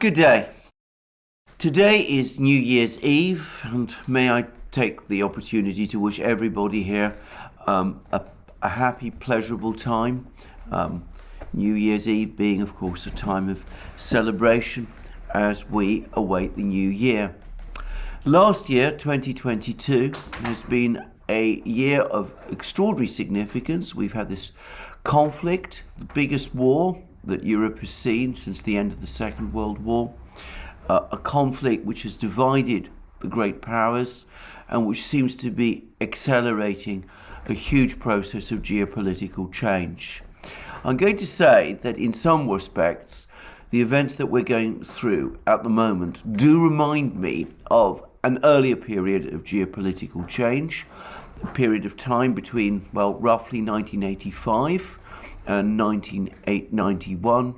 Good day. Today is New Year's Eve, and may I take the opportunity to wish everybody here a happy, pleasurable time. New Year's Eve being, of course, a time of celebration as we await the new year. Last year, 2022, has been a year of extraordinary significance. We've had this conflict, the biggest war that Europe has seen since the end of the Second World War, a conflict which has divided the great powers and which seems to be accelerating a huge process of geopolitical change. I'm going to say that in some respects, the events that we're going through at the moment do remind me of an earlier period of geopolitical change, a period of time between, roughly 1985 and 1991,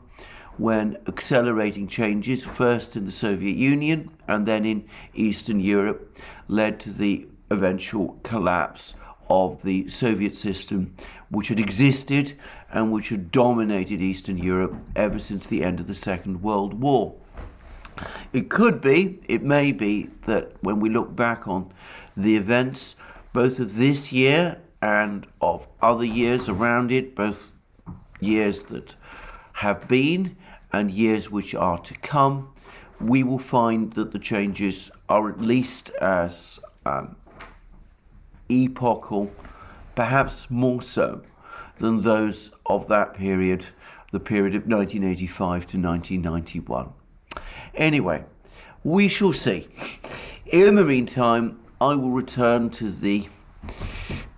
when accelerating changes, first in the Soviet Union and then in Eastern Europe, led to the eventual collapse of the Soviet system, which had existed and which had dominated Eastern Europe ever since the end of the Second World War. It may be that when we look back on the events, both of this year and of other years around it, both years that have been and years which are to come, we will find that the changes are at least as epochal, perhaps more so than those of that period, the period of 1985 to 1991. Anyway, we shall see. In the meantime, I will return to the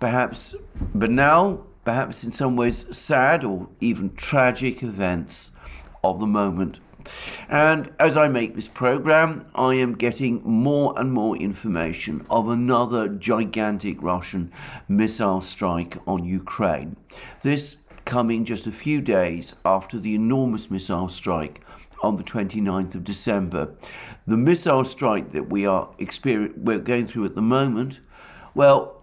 perhaps banal, perhaps in some ways sad or even tragic events of the moment. And as I make this program, I am getting more and more information of another gigantic Russian missile strike on Ukraine. This coming just a few days after the enormous missile strike on the 29th of December. The missile strike that we're going through at the moment,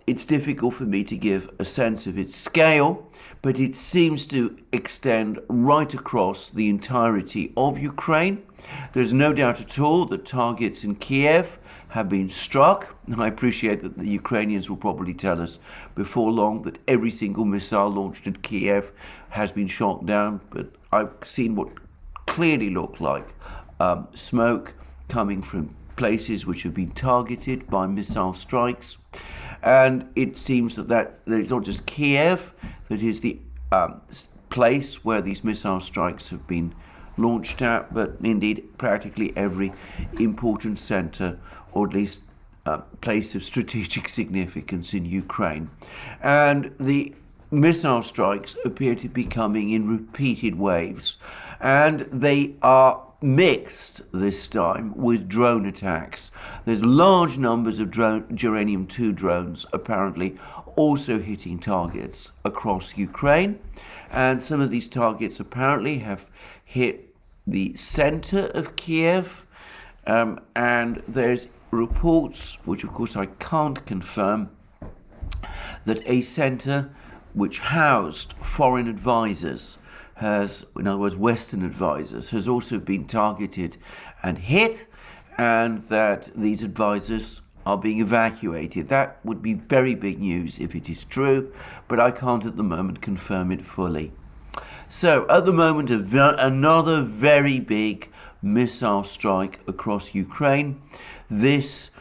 it's difficult for me to give a sense of its scale, but it seems to extend right across the entirety of Ukraine. There's no doubt at all that targets in Kiev have been struck. I appreciate that the Ukrainians will probably tell us before long that every single missile launched at Kiev has been shot down, but I've seen what clearly look like smoke coming from places which have been targeted by missile strikes. And it seems that it's not just Kiev that is the place where these missile strikes have been launched at, but indeed practically every important center, or at least place of strategic significance in Ukraine. And the missile strikes appear to be coming in repeated waves, and they are mixed this time with drone attacks. There's large numbers of Uranium-2 drones apparently also hitting targets across Ukraine, and some of these targets apparently have hit the center of Kiev, and there's reports, which of course I can't confirm, that a center which housed foreign advisors in other words, Western advisors, has also been targeted and hit, and that these advisors are being evacuated. That would be very big news if it is true, but I can't at the moment confirm it fully. So at the moment, another very big missile strike across Ukraine. This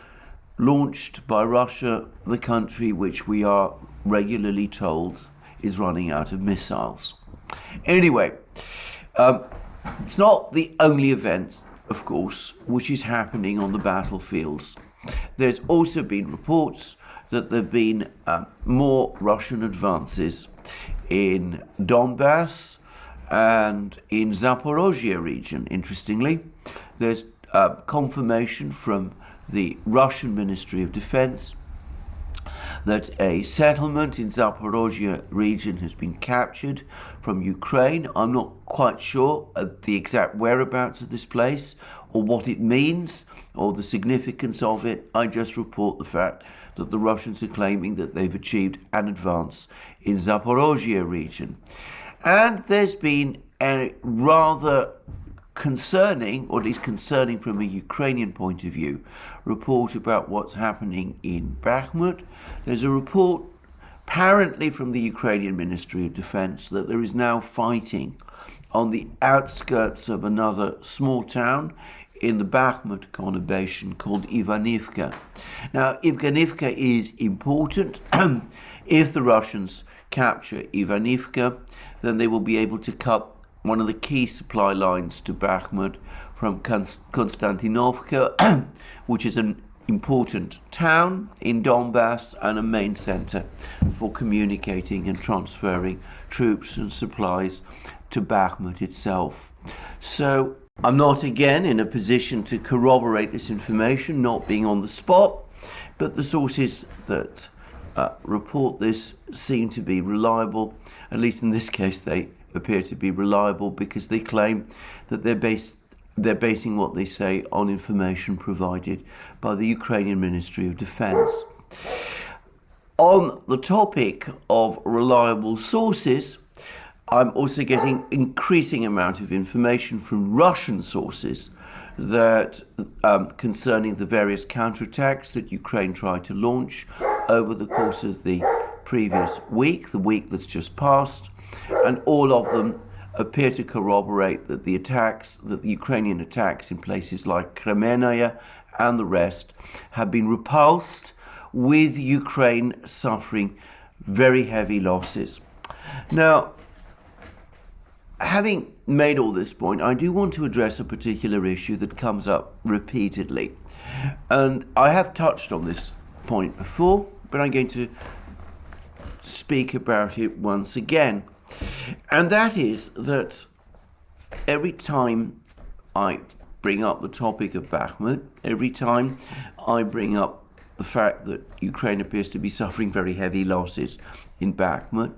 launched by Russia, the country which we are regularly told is running out of missiles. Anyway, it's not the only event, of course, which is happening on the battlefields. There's also been reports that there have been more Russian advances in Donbass and in Zaporozhye region. Interestingly, there's confirmation from the Russian Ministry of Defense that a settlement in Zaporozhye region has been captured from Ukraine. I'm not quite sure of the exact whereabouts of this place or what it means or the significance of it. I just report the fact that the Russians are claiming that they've achieved an advance in Zaporozhye region. And there's been a rather concerning, or at least concerning from a Ukrainian point of view, report about what's happening in Bakhmut. There's a report apparently from the Ukrainian Ministry of Defense that there is now fighting on the outskirts of another small town in the Bakhmut conurbation called Ivanivka. Now, Ivanivka is important. If the Russians capture Ivanivka, then they will be able to cut one of the key supply lines to Bakhmut from Konstantinovka, which is an important town in Donbass and a main center for communicating and transferring troops and supplies to Bakhmut itself. So I'm not again in a position to corroborate this information, not being on the spot, but the sources that report this seem to be reliable. At least in this case, they appear to be reliable because they claim that they're basing what they say on information provided by the Ukrainian Ministry of Defense. On the topic of reliable sources, I'm also getting increasing amount of information from Russian sources that concerning the various counterattacks that Ukraine tried to launch over the course of the previous week, the week that's just passed, and all of them appear to corroborate that the Ukrainian attacks in places like Kremenaya and the rest have been repulsed, with Ukraine suffering very heavy losses. Now, having made all this point, I do want to address a particular issue that comes up repeatedly. And I have touched on this point before, but I'm going to speak about it once again. And that is that every time I bring up the topic of Bakhmut, every time I bring up the fact that Ukraine appears to be suffering very heavy losses in Bakhmut,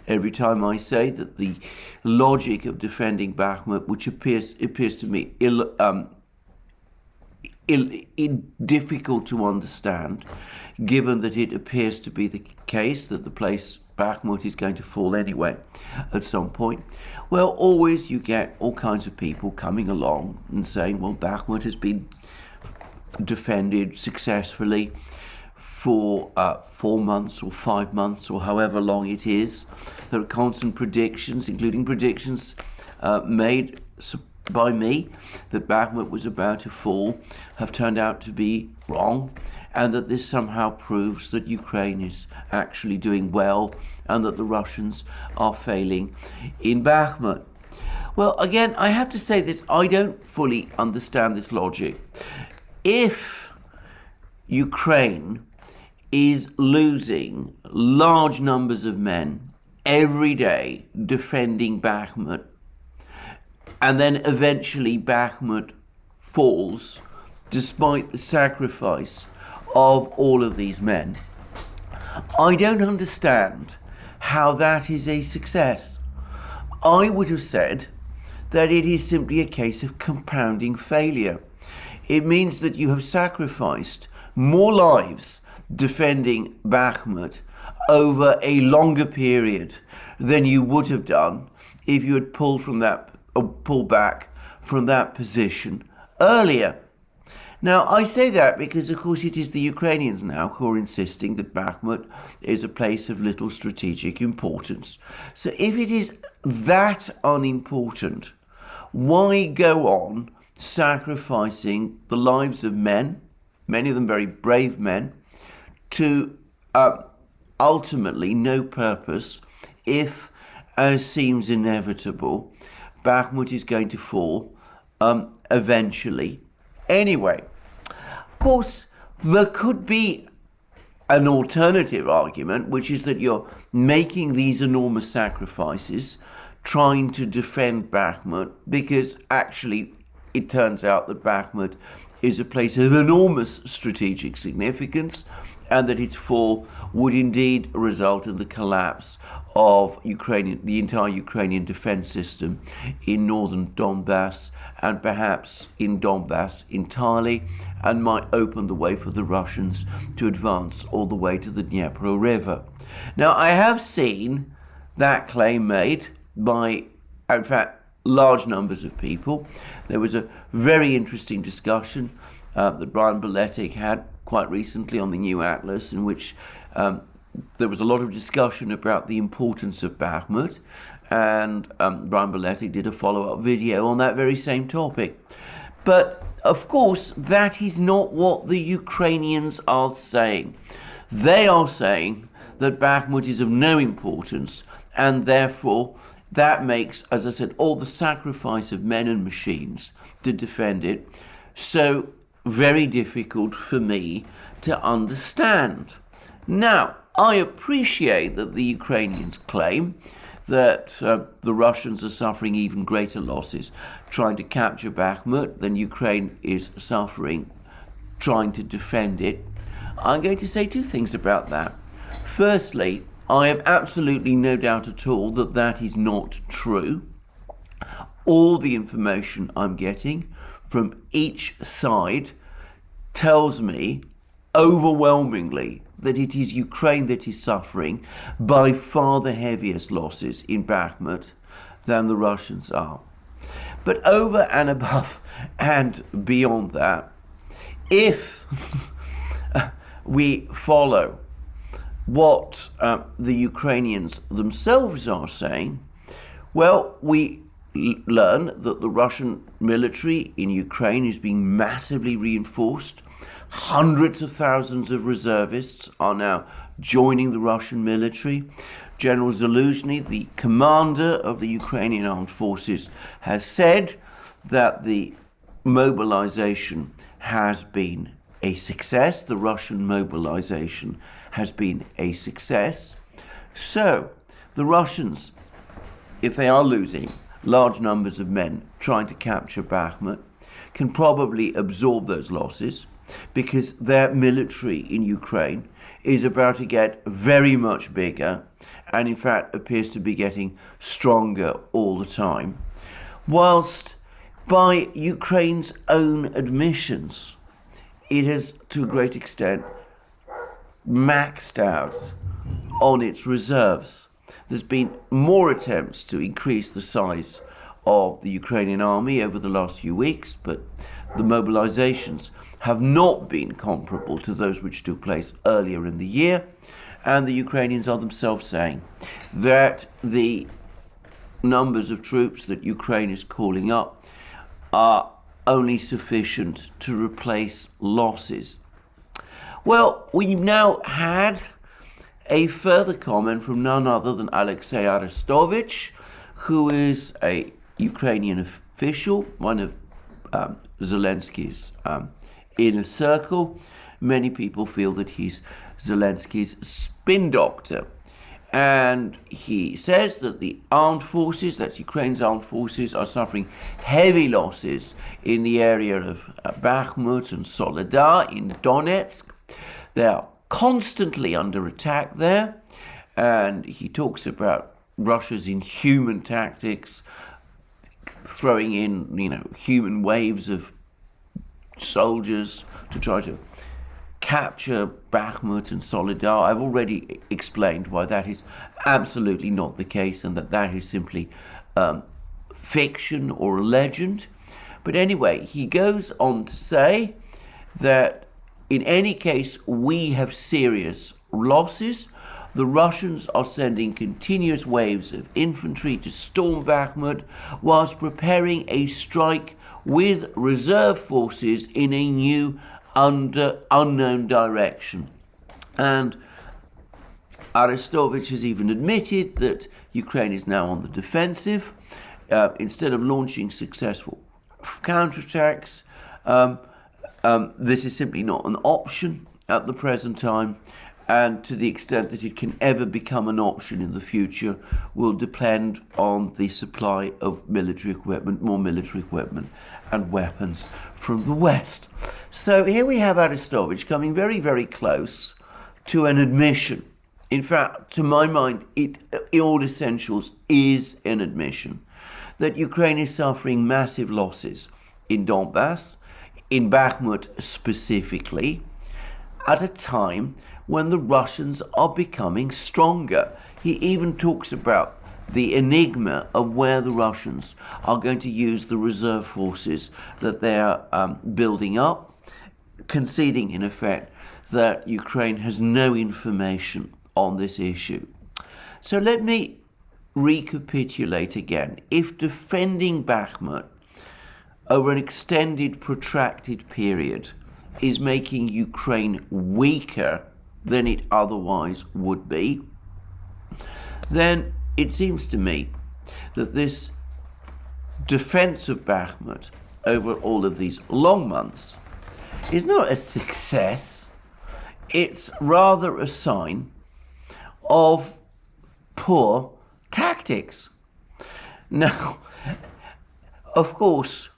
every time I say that the logic of defending Bakhmut, which appears to me difficult to understand, given that it appears to be the case that the place Bakhmut is going to fall anyway at some point. Well, always you get all kinds of people coming along and saying, well, Bakhmut has been defended successfully for 4 months or 5 months or however long it is. There are constant predictions, including predictions made by me that Bakhmut was about to fall, have turned out to be wrong, and that this somehow proves that Ukraine is actually doing well and that the Russians are failing in Bakhmut. Well, again, I have to say this, I don't fully understand this logic. If Ukraine is losing large numbers of men every day defending Bakhmut, and then eventually Bakhmut falls despite the sacrifice of all of these men, I don't understand how that is a success. I would have said that it is simply a case of compounding failure. It means that you have sacrificed more lives defending Bakhmut over a longer period than you would have done if you had pulled back from that position earlier. Now, I say that because, of course, it is the Ukrainians now who are insisting that Bakhmut is a place of little strategic importance. So if it is that unimportant, why go on sacrificing the lives of men, many of them very brave men, to ultimately no purpose if, as seems inevitable, Bakhmut is going to fall eventually anyway? Of course, there could be an alternative argument, which is that you're making these enormous sacrifices trying to defend Bakhmut because actually it turns out that Bakhmut is a place of enormous strategic significance and that its fall would indeed result in the collapse of the entire Ukrainian defense system in northern Donbass and perhaps in Donbass entirely, and might open the way for the Russians to advance all the way to the Dnieper River. Now, I have seen that claim made by, in fact, large numbers of people. There was a very interesting discussion that Brian Beletic had quite recently on the New Atlas, in which there was a lot of discussion about the importance of Bakhmut, and Brian Beletic did a follow-up video on that very same topic. But of course, that is not what the Ukrainians are saying. They are saying that Bakhmut is of no importance, and therefore that makes, as I said, all the sacrifice of men and machines to defend it so very difficult for me to understand. Now, I appreciate that the Ukrainians claim that the Russians are suffering even greater losses trying to capture Bakhmut than Ukraine is suffering trying to defend it. I'm going to say two things about that. Firstly, I have absolutely no doubt at all that that is not true. All the information I'm getting from each side tells me overwhelmingly that it is Ukraine that is suffering by far the heaviest losses in Bakhmut than the Russians are. But over and above and beyond that, if we follow what the Ukrainians themselves are saying, well, we learn that the Russian military in Ukraine is being massively reinforced. Hundreds of thousands of reservists are now joining the Russian military. General Zaluzhny, the commander of the Ukrainian armed forces, has said that the mobilization has been a success. The Russian mobilization has been a success. So the Russians, if they are losing large numbers of men trying to capture Bakhmut, can probably absorb those losses because their military in Ukraine is about to get very much bigger and in fact appears to be getting stronger all the time. Whilst by Ukraine's own admissions, it has to a great extent maxed out on its reserves. There's been more attempts to increase the size of the Ukrainian army over the last few weeks, but the mobilizations have not been comparable to those which took place earlier in the year, and the Ukrainians are themselves saying that the numbers of troops that Ukraine is calling up are only sufficient to replace losses. Well, we've now had a further comment from none other than Alexei Arestovich, who is a Ukrainian official, one of Zelensky's inner circle. Many people feel that he's Zelensky's spin doctor. And he says that the armed forces, that's Ukraine's armed forces, are suffering heavy losses in the area of Bakhmut and Soledar in Donetsk. They are constantly under attack there. And he talks about Russia's inhuman tactics, throwing in, human waves of soldiers to try to capture Bakhmut and Soledar. I've already explained why that is absolutely not the case and that is simply fiction or a legend. But anyway, he goes on to say that in any case, we have serious losses. The Russians are sending continuous waves of infantry to storm Bakhmut whilst preparing a strike with reserve forces in a new unknown direction. And Arestovich has even admitted that Ukraine is now on the defensive. Instead of launching successful counterattacks, this is simply not an option at the present time. And to the extent that it can ever become an option in the future will depend on the supply of military equipment, more military equipment and weapons from the West. So here we have Arestovich coming very, very close to an admission. In fact, to my mind, it in all essentials is an admission that Ukraine is suffering massive losses in Donbass, in Bakhmut specifically, at a time when the Russians are becoming stronger. He even talks about the enigma of where the Russians are going to use the reserve forces that they're building up, conceding in effect that Ukraine has no information on this issue. So let me recapitulate again. If defending Bakhmut over an extended, protracted period is making Ukraine weaker than it otherwise would be, then it seems to me that this defense of Bakhmut over all of these long months is not a success. It's rather a sign of poor tactics. Now, of course,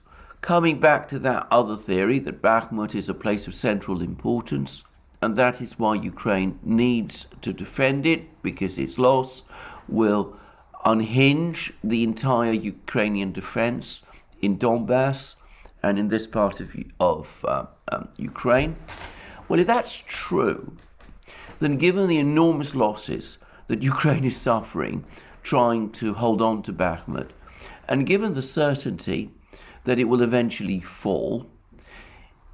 coming back to that other theory that Bakhmut is a place of central importance, and that is why Ukraine needs to defend it, because its loss will unhinge the entire Ukrainian defense in Donbass and in this part of Ukraine. Well, if that's true, then given the enormous losses that Ukraine is suffering trying to hold on to Bakhmut, and given the certainty that it will eventually fall,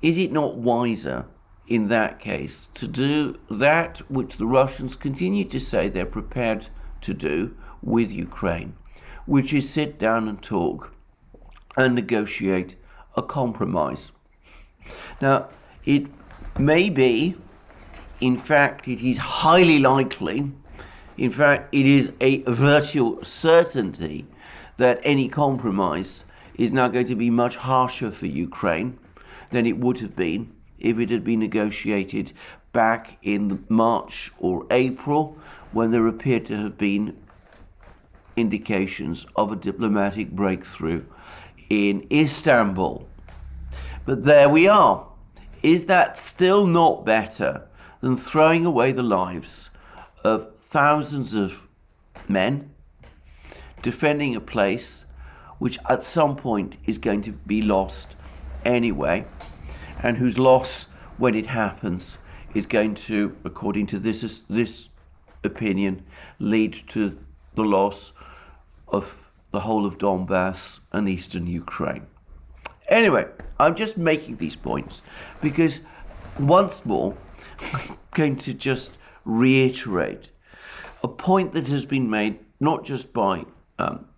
is it not wiser in that case to do that which the Russians continue to say they're prepared to do with Ukraine, which is sit down and talk and negotiate a compromise? Now, it may be, in fact, it is highly likely, in fact, it is a virtual certainty that any compromise is now going to be much harsher for Ukraine than it would have been if it had been negotiated back in March or April, when there appeared to have been indications of a diplomatic breakthrough in Istanbul. But there we are. Is that still not better than throwing away the lives of thousands of men defending a place which at some point is going to be lost anyway, and whose loss, when it happens, is going to, according to this opinion, lead to the loss of the whole of Donbass and eastern Ukraine? Anyway, I'm just making these points because, once more, I'm going to just reiterate a point that has been made not just by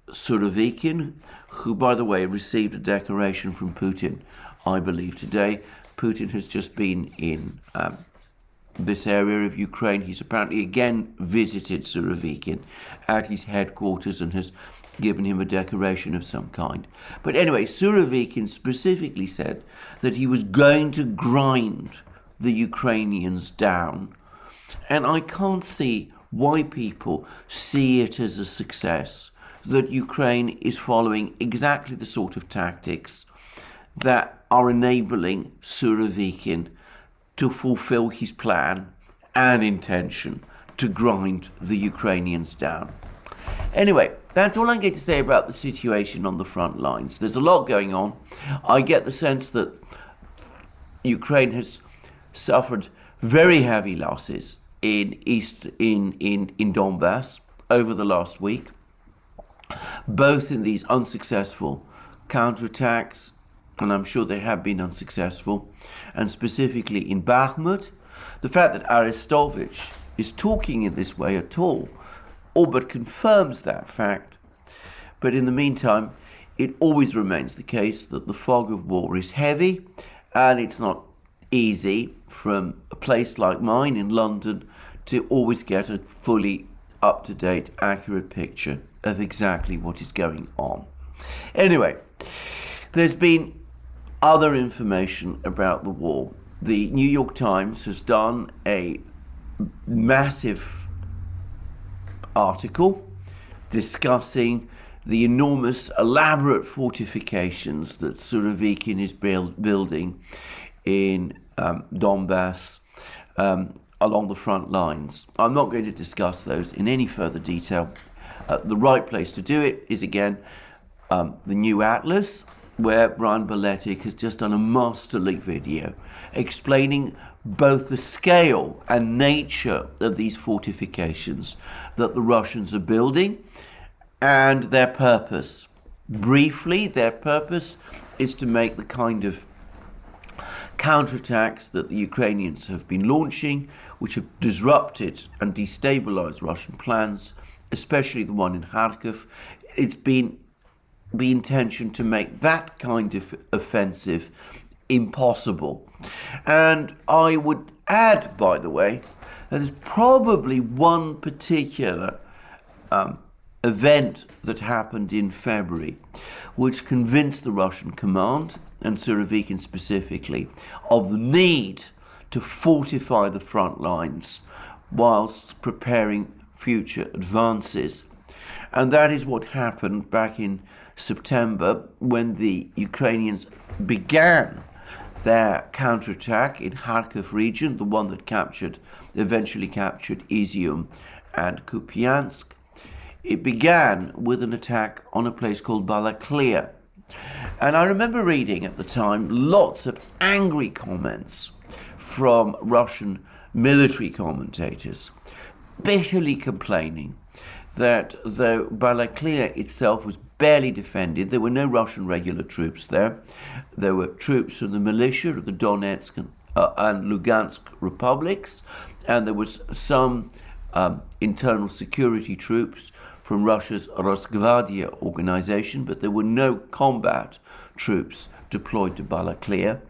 Surovikin, who, by the way, received a decoration from Putin, I believe, today. Putin has just been in this area of Ukraine. He's apparently again visited Surovikin at his headquarters and has given him a decoration of some kind. But anyway, Surovikin specifically said that he was going to grind the Ukrainians down. And I can't see why people see it as a success that Ukraine is following exactly the sort of tactics that are enabling Surovikin to fulfill his plan and intention to grind the Ukrainians down. Anyway, that's all I'm going to say about the situation on the front lines. There's a lot going on. I get the sense that Ukraine has suffered very heavy losses in Donbass over the last week, both in these unsuccessful counterattacks, and I'm sure they have been unsuccessful, and specifically in Bakhmut. The fact that Arestovich is talking in this way at all but confirms that fact. But in the meantime, it always remains the case that the fog of war is heavy, and it's not easy from a place like mine in London to always get a fully up-to-date, accurate picture of exactly what is going on. Anyway, there's been other information about the war. The New York Times has done a massive article discussing the enormous, elaborate fortifications that Surovikin is building in Donbass along the front lines. I'm not going to discuss those in any further detail. The right place to do it is, again, the New Atlas, where Brian Baletic has just done a masterly video explaining both the scale and nature of these fortifications that the Russians are building, and their purpose. Briefly, their purpose is to make the kind of counterattacks that the Ukrainians have been launching, which have disrupted and destabilized Russian plans, especially the one in Kharkiv. It's been the intention to make that kind of offensive impossible. And I would add, by the way, that there's probably one particular event that happened in February which convinced the Russian command, and Surovikin specifically, of the need to fortify the front lines whilst preparing future advances. And that is what happened back in September when the Ukrainians began their counterattack in Kharkiv region, the one that eventually captured Izium and Kupiansk. It began with an attack on a place called Balaklia. And I remember reading at the time lots of angry comments from Russian military commentators, bitterly complaining that though Balaklia itself was barely defended, there were no Russian regular troops there. There were troops from the militia of the Donetsk and Lugansk republics, and there was some internal security troops from Russia's Rosgvardia organization, but there were no combat troops deployed to Balaklia.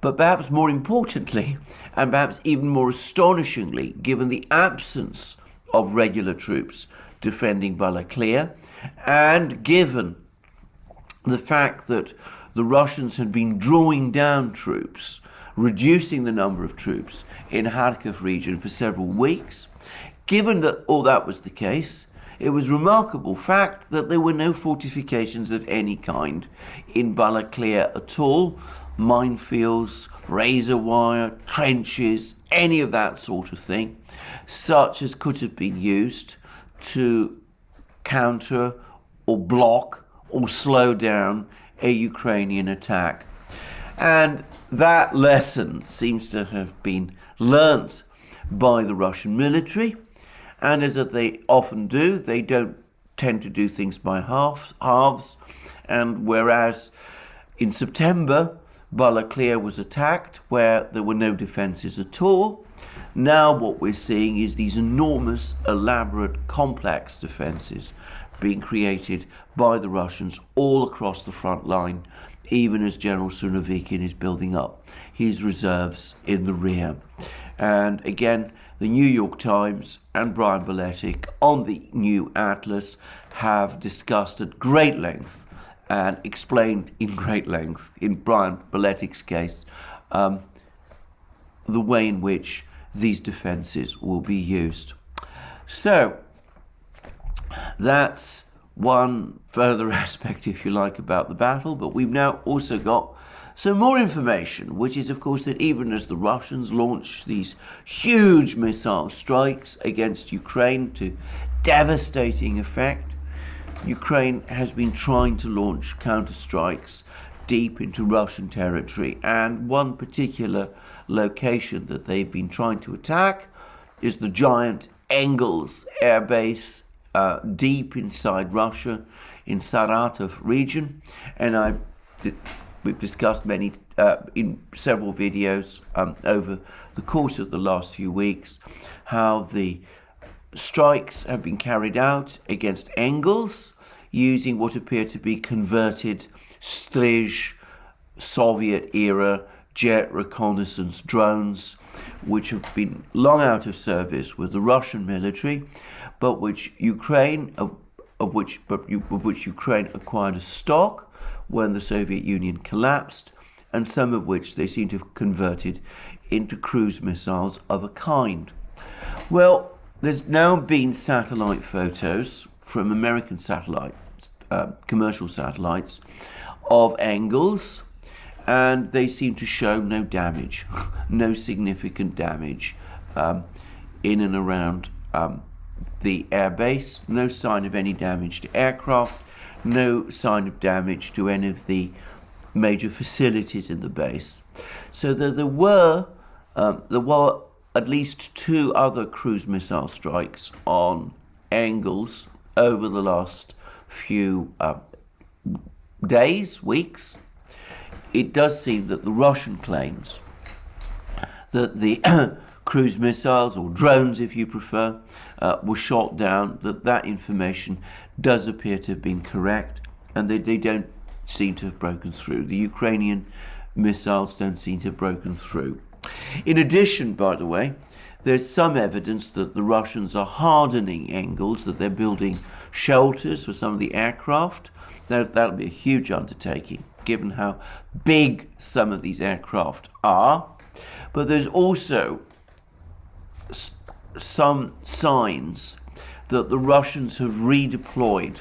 But perhaps more importantly, and perhaps even more astonishingly, given the absence of regular troops defending Balaklia, and given the fact that the Russians had been drawing down troops, reducing the number of troops in Kharkiv region for several weeks, given that all that was the case, it was a remarkable fact that there were no fortifications of any kind in Balaklia at all. Minefields, razor wire, trenches, any of that sort of thing, such as could have been used to counter or block or slow down a Ukrainian attack. And that lesson seems to have been learnt by the Russian military. And as they often do, they don't tend to do things by halves. And whereas in September, Balaklia was attacked where there were no defences at all, now what we're seeing is these enormous, elaborate, complex defences being created by the Russians all across the front line, even as General Surovikin is building up his reserves in the rear. And again, the New York Times and Brian Beletic on the New Atlas have discussed at great length and explained in great length, in Brian Beletic's case, the way in which these defences will be used. So that's one further aspect, if you like, about the battle, but we've now also got some more information, which is, of course, that even as the Russians launch these huge missile strikes against Ukraine to devastating effect, Ukraine has been trying to launch counterstrikes deep into Russian territory. And one particular location that they've been trying to attack is the giant Engels air base deep inside Russia in Saratov region. And we've discussed many in several videos over the course of the last few weeks how the strikes have been carried out against Engels using what appear to be converted Strij Soviet-era jet reconnaissance drones, which have been long out of service with the Russian military, but which Ukraine acquired a stock when the Soviet Union collapsed, and some of which they seem to have converted into cruise missiles of a kind. Well, there's now been satellite photos from American satellites, commercial satellites, of Engels, and they seem to show no damage, no significant damage in and around the airbase, no sign of any damage to aircraft, no sign of damage to any of the major facilities in the base. So there were at least 2 other cruise missile strikes on Engels over the last few days, weeks, it does seem that the Russian claims that the cruise missiles, or drones if you prefer, were shot down, that information does appear to have been correct, and they don't seem to have broken through. The Ukrainian missiles don't seem to have broken through. In addition, by the way, there's some evidence that the Russians are hardening angles, that they're building shelters for some of the aircraft. That'll be a huge undertaking, given how big some of these aircraft are. But there's also some signs that the Russians have redeployed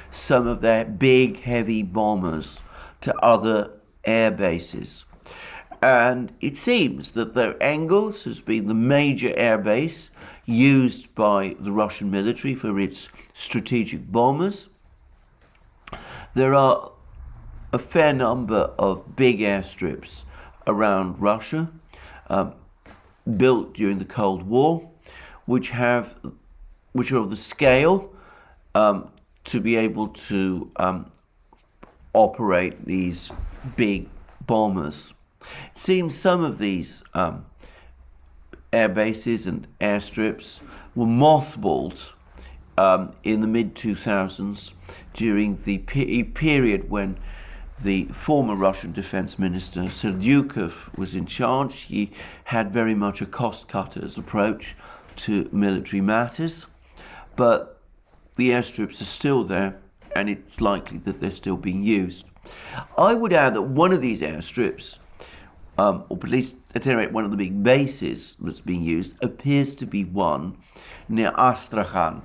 some of their big, heavy bombers to other air bases. And it seems that their Engels has been the major air base used by the Russian military for its strategic bombers. There are a fair number of big airstrips around Russia, built during the Cold War, which are of the scale to be able to operate these big bombers. It seems some of these air bases and airstrips were mothballed in the mid-2000s during the period when the former Russian defense minister Serdyukov was in charge. He had very much a cost-cutter's approach to military matters, but the airstrips are still there, and it's likely that they're still being used. I would add that one of these airstrips, or at least at any rate one of the big bases that's being used, appears to be one near Astrakhan.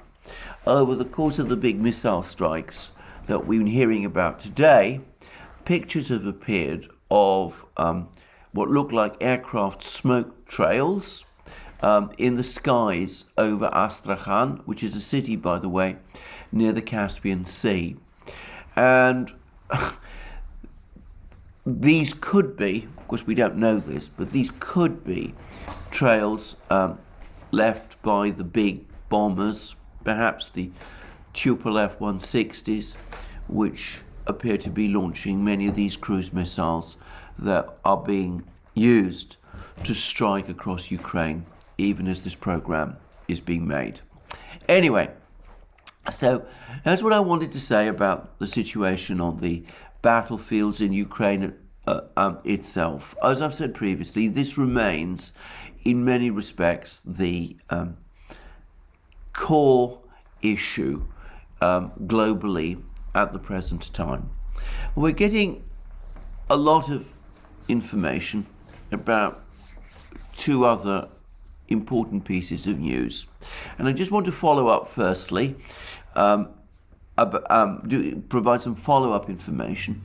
Over the course of the big missile strikes that we've been hearing about today, pictures have appeared of what look like aircraft smoke trails in the skies over Astrakhan, which is a city, by the way, near the Caspian Sea. And these could be, of course we don't know this, but these could be trails left by the big bombers, perhaps the Tupolev 160s, which appear to be launching many of these cruise missiles that are being used to strike across Ukraine, even as this program is being made. Anyway, so that's what I wanted to say about the situation on the battlefields in Ukraine itself. As I've said previously, this remains, in many respects, the core issue globally at the present time. We're getting a lot of information about two other important pieces of news, and I just want to follow up firstly, provide some follow-up information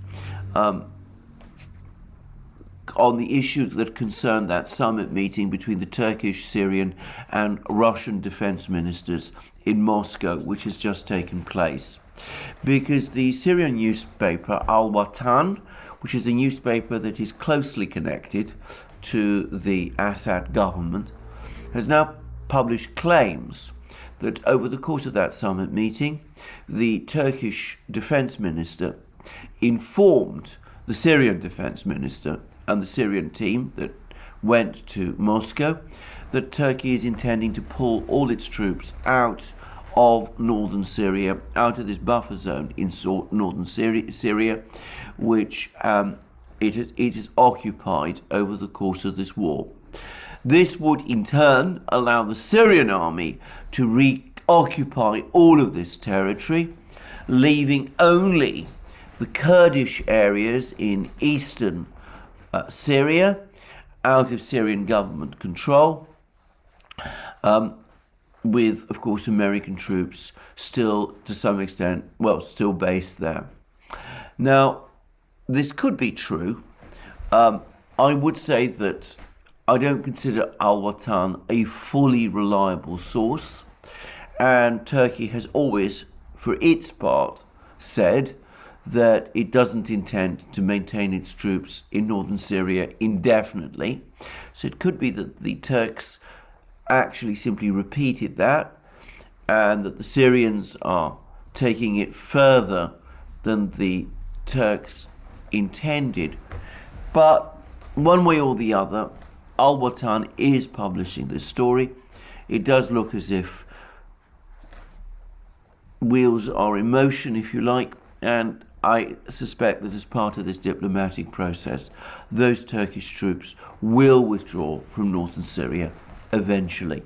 on the issue that concerned that summit meeting between the Turkish, Syrian and Russian defense ministers in Moscow, which has just taken place. Because the Syrian newspaper Al Watan, which is a newspaper that is closely connected to the Assad government, has now published claims that over the course of that summit meeting, the Turkish defense minister informed the Syrian defense minister and the Syrian team that went to Moscow that Turkey is intending to pull all its troops out of northern Syria, out of this buffer zone in northern Syria, which it has occupied over the course of this war. This would in turn allow the Syrian army to reoccupy all of this territory, leaving only the Kurdish areas in eastern Syria out of Syrian government control, with, of course, American troops still, to some extent, still based there. Now, this could be true. I would say that I don't consider Al Watan a fully reliable source, and Turkey has always, for its part, said that it doesn't intend to maintain its troops in northern Syria indefinitely. So it could be that the Turks actually simply repeated that, and that the Syrians are taking it further than the Turks intended. But one way or the other, Al-Watan is publishing this story. It does look as if wheels are in motion, if you like, and I suspect that as part of this diplomatic process, those Turkish troops will withdraw from northern Syria eventually.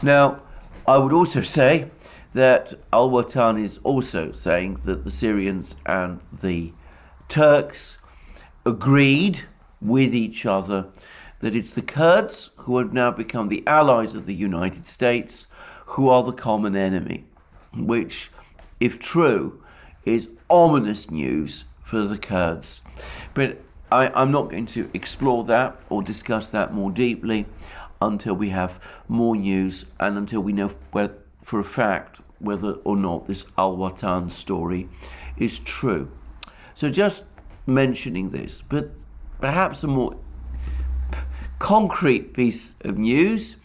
Now, I would also say that Al-Watan is also saying that the Syrians and the Turks agreed with each other that it's the Kurds who have now become the allies of the United States who are the common enemy, which, if true, is ominous news for the Kurds. But I'm not going to explore that or discuss that more deeply until we have more news and until we know for a fact whether or not this Al-Watan story is true. So just mentioning this, but perhaps a more concrete piece of news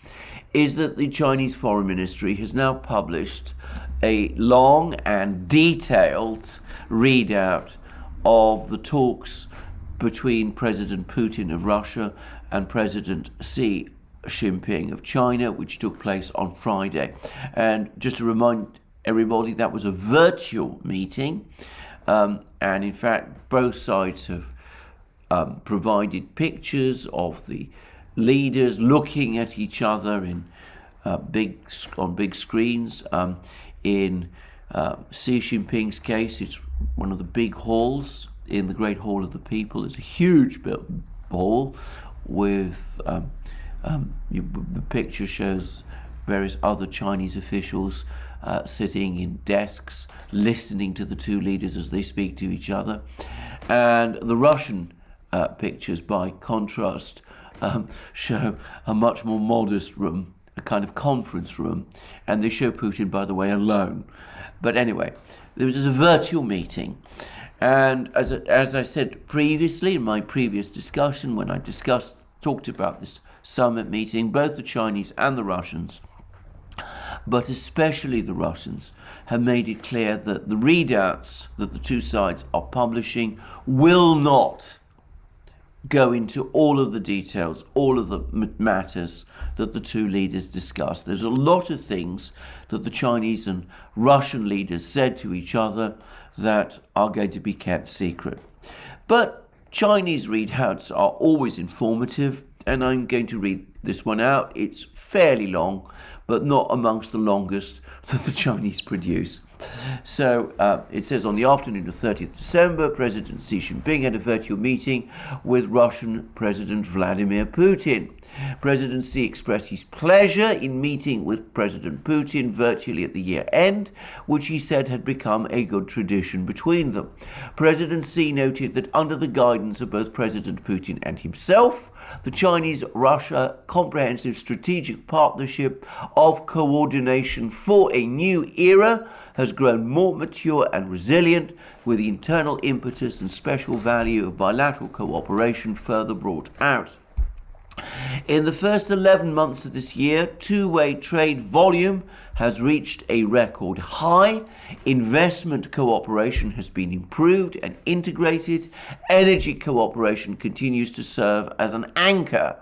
is that the Chinese Foreign Ministry has now published a long and detailed readout of the talks between President Putin of Russia and President Xi Jinping of China, which took place on Friday. And just to remind everybody, that was a virtual meeting. And in fact, both sides have provided pictures of the leaders looking at each other on big screens. In Xi Jinping's case, it's one of the big halls in the Great Hall of the People. It's a huge hall with the picture shows various other Chinese officials sitting in desks, listening to the two leaders as they speak to each other. And the Russian pictures, by contrast, show a much more modest room, a kind of conference room, and they show Putin, by the way, alone. But anyway, there was a virtual meeting, and as I said previously in my previous discussion, when I talked about this summit meeting, both the Chinese and the Russians, but especially the Russians, have made it clear that the readouts that the two sides are publishing will not go into all of the details, all of the matters that the two leaders discussed. There's a lot of things that the Chinese and Russian leaders said to each other that are going to be kept secret. But Chinese readouts are always informative, and I'm going to read this one out. It's fairly long, but not amongst the longest that the Chinese produce. So it says, on the afternoon of 30th December, President Xi Jinping had a virtual meeting with Russian President Vladimir Putin. President Xi expressed his pleasure in meeting with President Putin virtually at the year end, which he said had become a good tradition between them. President Xi noted that under the guidance of both President Putin and himself, the Chinese-Russia Comprehensive Strategic Partnership of Coordination for a New Era has grown more mature and resilient, with the internal impetus and special value of bilateral cooperation further brought out. In the first 11 months of this year, two-way trade volume has reached a record high. Investment cooperation has been improved and integrated. Energy cooperation continues to serve as an anchor.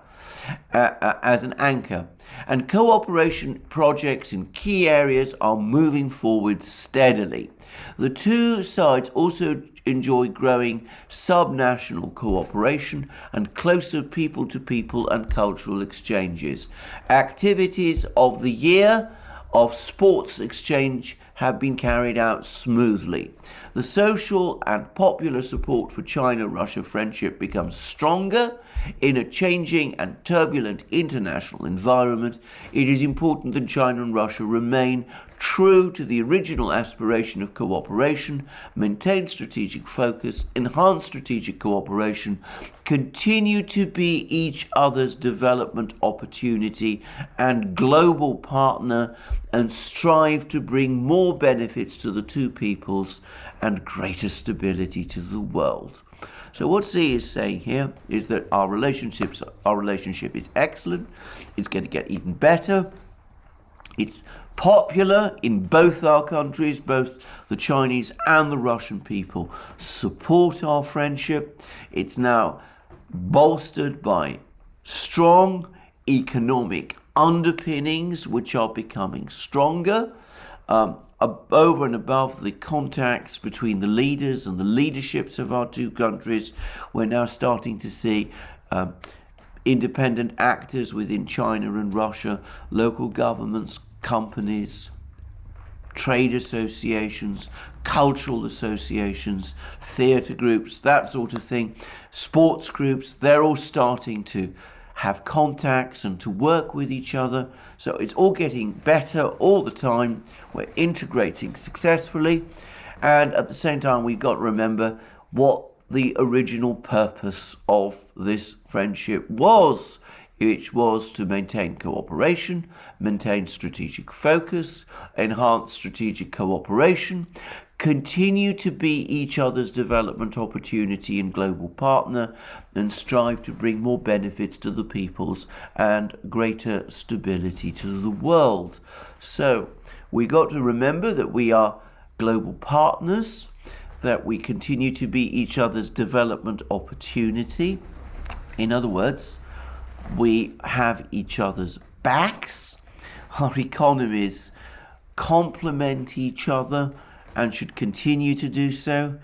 And cooperation projects in key areas are moving forward steadily. The two sides also enjoy growing subnational cooperation and closer people-to-people and cultural exchanges. Activities of the year of sports exchange have been carried out smoothly. The social and popular support for China-Russia friendship becomes stronger. In a changing and turbulent international environment, it is important that China and Russia remain true to the original aspiration of cooperation, maintain strategic focus, enhance strategic cooperation, continue to be each other's development opportunity and global partner, and strive to bring more benefits to the two peoples and greater stability to the world. So what Xi is saying here is that our relationship is excellent. It's going to get even better. It's popular in both our countries. Both the Chinese and the Russian people support our friendship. It's now bolstered by strong economic underpinnings, which are becoming stronger. Over and above the contacts between the leaders and the leaderships of our two countries, we're now starting to see independent actors within China and Russia, local governments, companies, trade associations, cultural associations, theatre groups, that sort of thing, sports groups, they're all starting to have contacts and to work with each other. So it's all getting better all the time. We're integrating successfully. And at the same time, we've got to remember what the original purpose of this friendship was, which was to maintain cooperation, maintain strategic focus, enhance strategic cooperation, continue to be each other's development opportunity and global partner, and strive to bring more benefits to the peoples and greater stability to the world. So we got to remember that we are global partners, that we continue to be each other's development opportunity. In other words, we have each other's backs. Our economies complement each other and should continue to do so.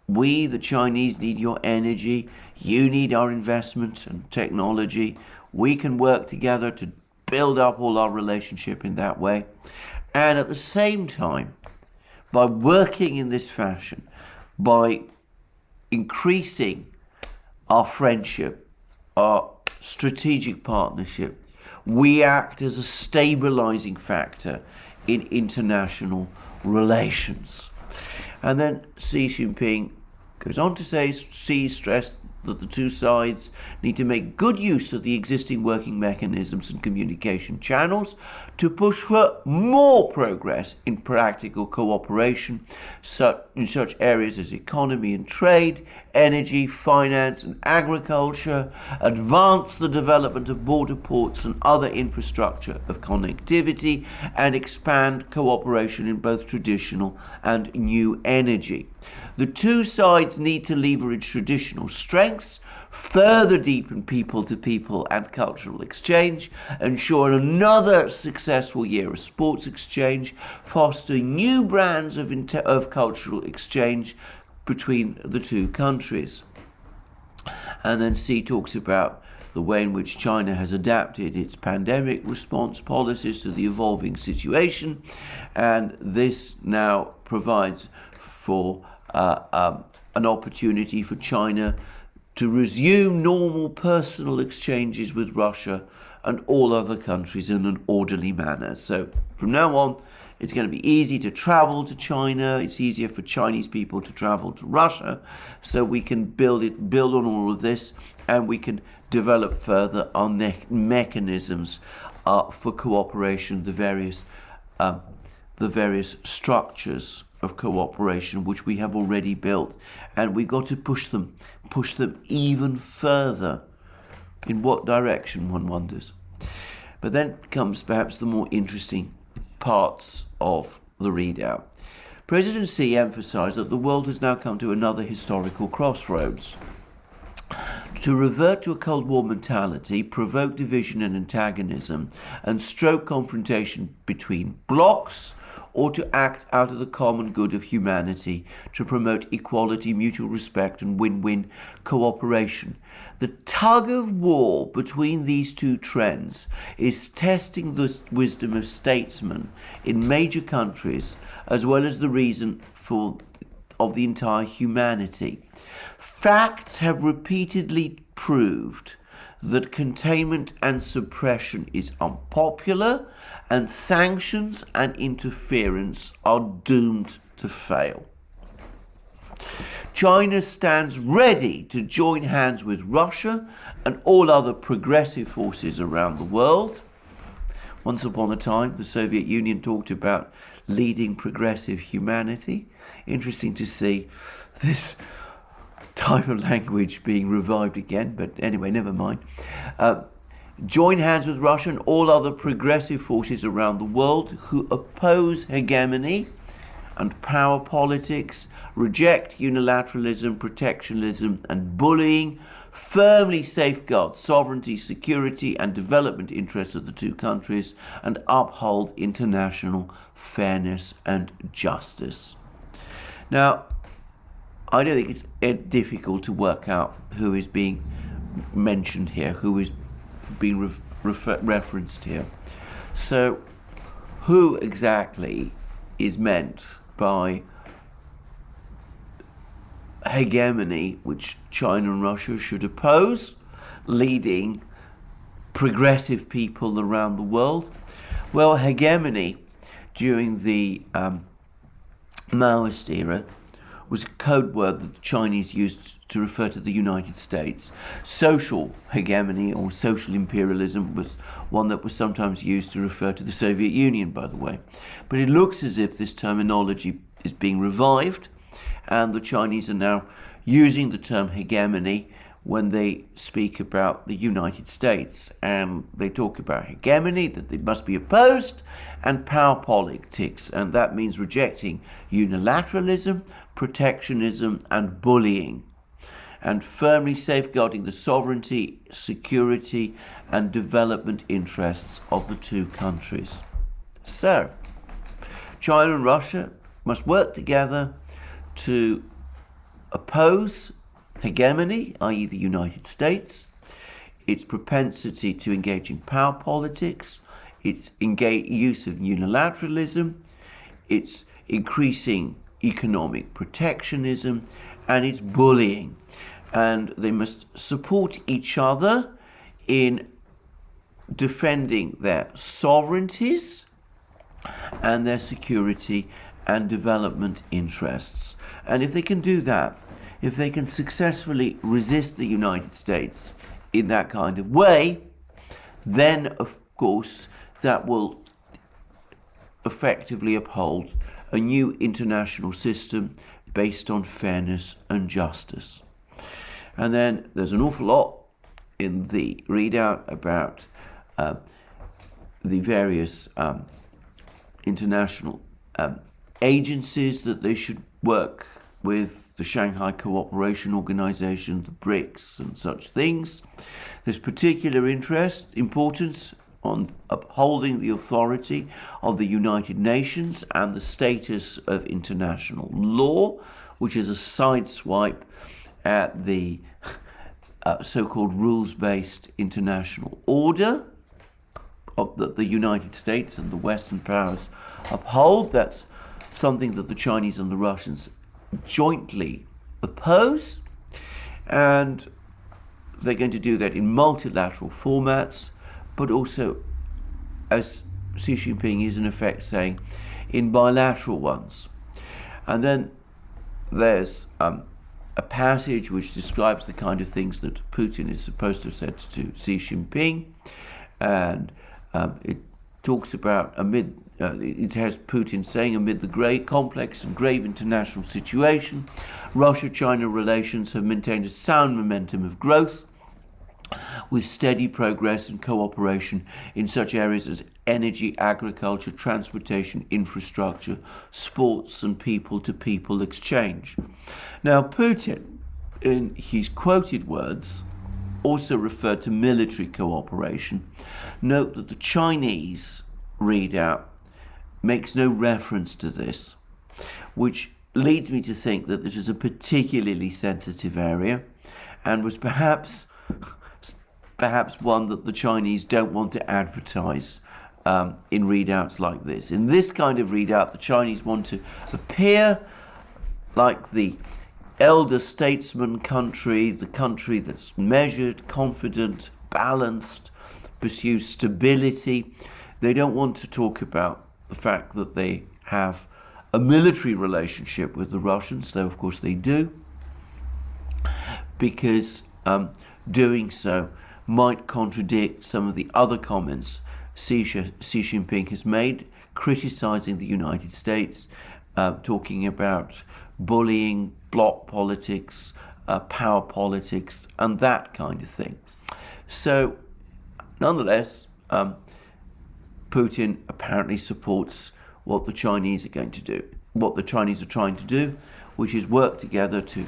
We, the Chinese, need your energy. You need our investment and technology. We can work together to build up all our relationship in that way. And at the same time, by working in this fashion, by increasing our friendship, our strategic partnership, we act as a stabilizing factor in international relations. And then Xi Jinping goes on to say, Xi stressed that the two sides need to make good use of the existing working mechanisms and communication channels to push for more progress in practical cooperation in such areas as economy and trade, energy, finance and agriculture, advance the development of border ports and other infrastructure of connectivity, and expand cooperation in both traditional and new energy. The two sides need to leverage traditional strengths, further deepen people-to-people and cultural exchange, ensure another successful year of sports exchange, foster new brands of cultural exchange between the two countries. And then Xi talks about the way in which China has adapted its pandemic response policies to the evolving situation, and this now provides for an opportunity for China to resume normal personal exchanges with Russia and all other countries in an orderly manner. So from now on, it's going to be easy to travel to China. It's easier for Chinese people to travel to Russia. So we can build on all of this, and we can develop further our mechanisms for cooperation, the various structures of cooperation which we have already built, and we've got to push them even further. In what direction, one wonders. But then comes perhaps the more interesting parts of the readout. President Xi emphasized that the world has now come to another historical crossroads. To revert to a Cold War mentality, provoke division and antagonism, and stoke confrontation between blocs, or to act out of the common good of humanity to promote equality, mutual respect, and win-win cooperation. The tug of war between these two trends is testing the wisdom of statesmen in major countries, as well as the reason of the entire humanity. Facts have repeatedly proved that containment and suppression is unpopular, and sanctions and interference are doomed to fail. China stands ready to join hands with Russia and all other progressive forces around the world. Once upon a time, the Soviet Union talked about leading progressive humanity. Interesting to see this type of language being revived again, but anyway, never mind. join hands with Russia and all other progressive forces around the world who oppose hegemony and power politics, reject unilateralism, protectionism, and bullying, firmly safeguard sovereignty, security, and development interests of the two countries, and uphold international fairness and justice. Now, I don't think it's difficult to work out who is being mentioned here, who is being referenced here. So, who exactly is meant by hegemony, which China and Russia should oppose, leading progressive people around the world? Well, hegemony during the Maoist era was a code word that the Chinese used to refer to the United States. Social hegemony or social imperialism was one that was sometimes used to refer to the Soviet Union, by the way. But it looks as if this terminology is being revived, and the Chinese are now using the term hegemony when they speak about the United States. And they talk about hegemony, that it must be opposed, and power politics, and that means rejecting unilateralism, protectionism, and bullying, and firmly safeguarding the sovereignty, security, and development interests of the two countries. So, China and Russia must work together to oppose hegemony, i.e. the United States, its propensity to engage in power politics, its use of unilateralism, its increasing economic protectionism, and its bullying. And they must support each other in defending their sovereignties and their security and development interests. And if they can do that, if they can successfully resist the United States in that kind of way, then of course that will effectively uphold a new international system based on fairness and justice. And then there's an awful lot in the readout about the various international agencies that they should work with, the Shanghai Cooperation Organization, the BRICS, and such things. There's particular importance on upholding the authority of the United Nations and the status of international law, which is a sideswipe at the so-called rules-based international order of the United States and the Western powers uphold. That's something that the Chinese and the Russians jointly oppose, and they're going to do that in multilateral formats, but also, as Xi Jinping is in effect saying, in bilateral ones. And then there's a passage which describes the kind of things that Putin is supposed to have said to Xi Jinping, and it talks about it has Putin saying, amid the great, complex and grave international situation, Russia-China relations have maintained a sound momentum of growth with steady progress and cooperation in such areas as energy, agriculture, transportation, infrastructure, sports, and people-to-people exchange. Now, Putin, in his quoted words, also referred to military cooperation. Note that the Chinese readout makes no reference to this, which leads me to think that this is a particularly sensitive area and was perhaps one that the Chinese don't want to advertise in readouts like this. In this kind of readout, the Chinese want to appear like the elder statesman country, the country that's measured, confident, balanced, pursues stability. They don't want to talk about the fact that they have a military relationship with the Russians, though of course they do, because doing so might contradict some of the other comments Xi Jinping has made, criticizing the United States, talking about bullying, bloc politics, power politics, and that kind of thing. So nonetheless, Putin apparently supports what the Chinese are going to do, what the Chinese are trying to do, which is work together to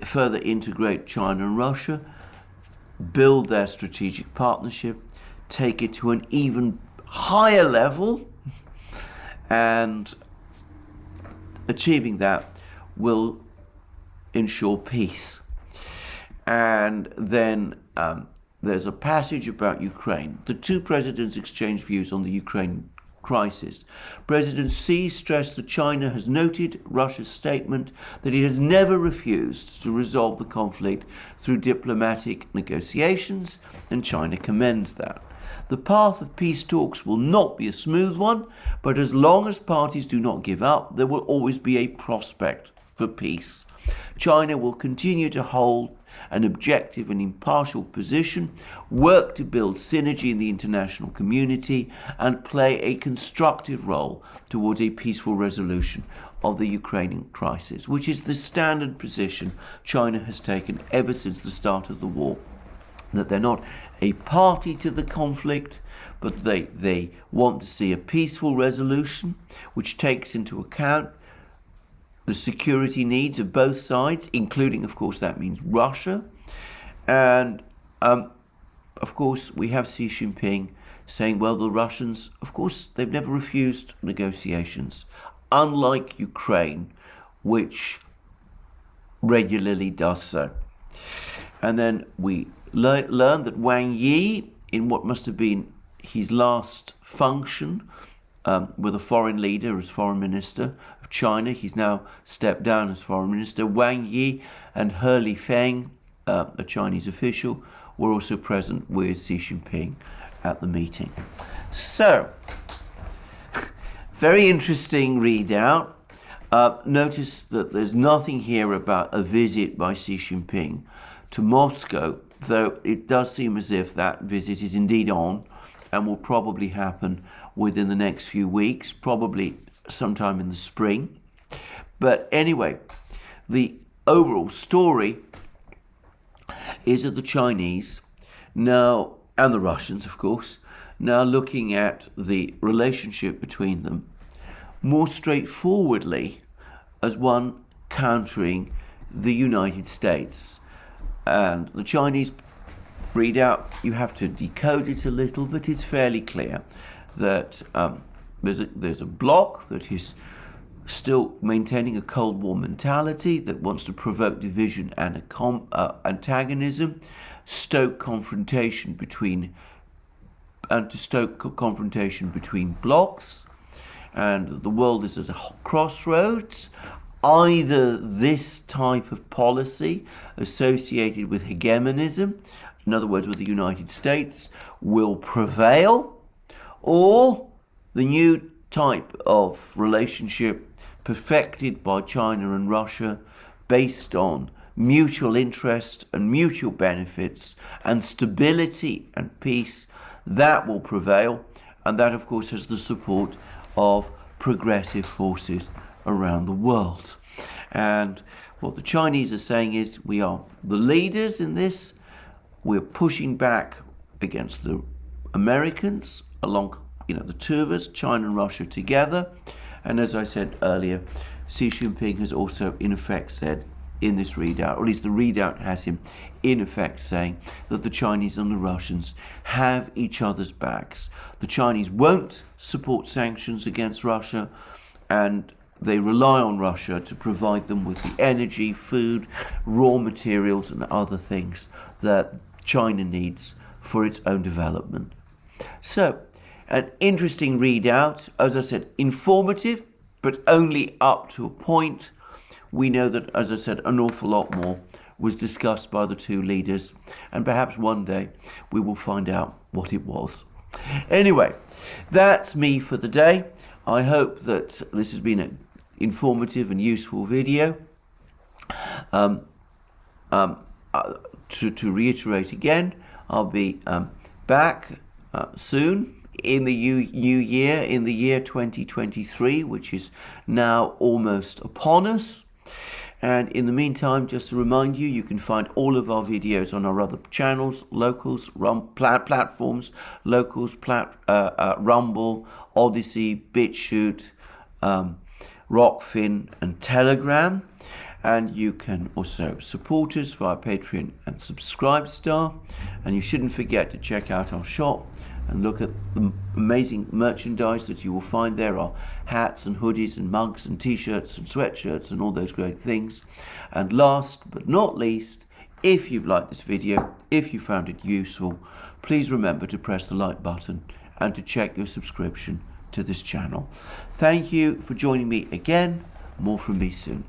further integrate China and Russia, build their strategic partnership, take it to an even higher level, and achieving that will ensure peace. And then there's a passage about Ukraine. The two presidents exchanged views on the Ukraine crisis. President Xi stressed that China has noted Russia's statement that it has never refused to resolve the conflict through diplomatic negotiations, and China commends that. The path of peace talks will not be a smooth one, but as long as parties do not give up, there will always be a prospect for peace. China will continue to hold an objective and impartial position, work to build synergy in the international community, and play a constructive role towards a peaceful resolution of the Ukrainian crisis, which is the standard position China has taken ever since the start of the war. That they're not a party to the conflict, but they want to see a peaceful resolution which takes into account the security needs of both sides, including, of course, that means Russia. And, of course, we have Xi Jinping saying, well, the Russians, of course, they've never refused negotiations, unlike Ukraine, which regularly does so. And then we learned that Wang Yi, in what must have been his last function with a foreign leader as foreign minister of China, he's now stepped down as foreign minister. Wang Yi and He Lifeng, a Chinese official, were also present with Xi Jinping at the meeting. So, very interesting readout. Notice that there's nothing here about a visit by Xi Jinping to Moscow, though it does seem as if that visit is indeed on and will probably happen within the next few weeks, probably sometime in the spring. But anyway, the overall story is that the Chinese now, and the Russians, of course, now looking at the relationship between them more straightforwardly as one countering the United States. And the Chinese readout, you have to decode it a little, but it's fairly clear that there's a bloc that is still maintaining a Cold War mentality, that wants to provoke division and antagonism, stoke confrontation between blocs, and the world is at a crossroads. Either this type of policy associated with hegemonism, in other words with the United States, will prevail, or the new type of relationship perfected by China and Russia based on mutual interest and mutual benefits and stability and peace, that will prevail. And that, of course, has the support of progressive forces around the world. And what the Chinese are saying is, we are the leaders in this. We're pushing back against the Americans, along, the two of us, China and Russia together. And as I said earlier, Xi Jinping has also in effect said in this readout, or at least the readout has him in effect saying that the Chinese and the Russians have each other's backs. The Chinese won't support sanctions against Russia, and they rely on Russia to provide them with the energy, food, raw materials, and other things that China needs for its own development. So, an interesting readout, as I said, informative, but only up to a point. We know that, as I said, an awful lot more was discussed by the two leaders, and perhaps one day we will find out what it was. Anyway, that's me for the day. I hope that this has been an informative and useful video. To reiterate again, I'll be back soon in the new year, in the year 2023, which is now almost upon us. And in the meantime, just to remind you, you can find all of our videos on our other channels, Locals, platforms, Locals, Rumble, Odyssey, BitChute, Rockfin and Telegram. And you can also support us via Patreon and Subscribestar. And you shouldn't forget to check out our shop and look at the amazing merchandise that you will find there. Are hats and hoodies and mugs and t-shirts and sweatshirts and all those great things. And last but not least, if you've liked this video, if you found it useful, please remember to press the like button and to check your subscription to this channel. Thank you for joining me again. More from me soon.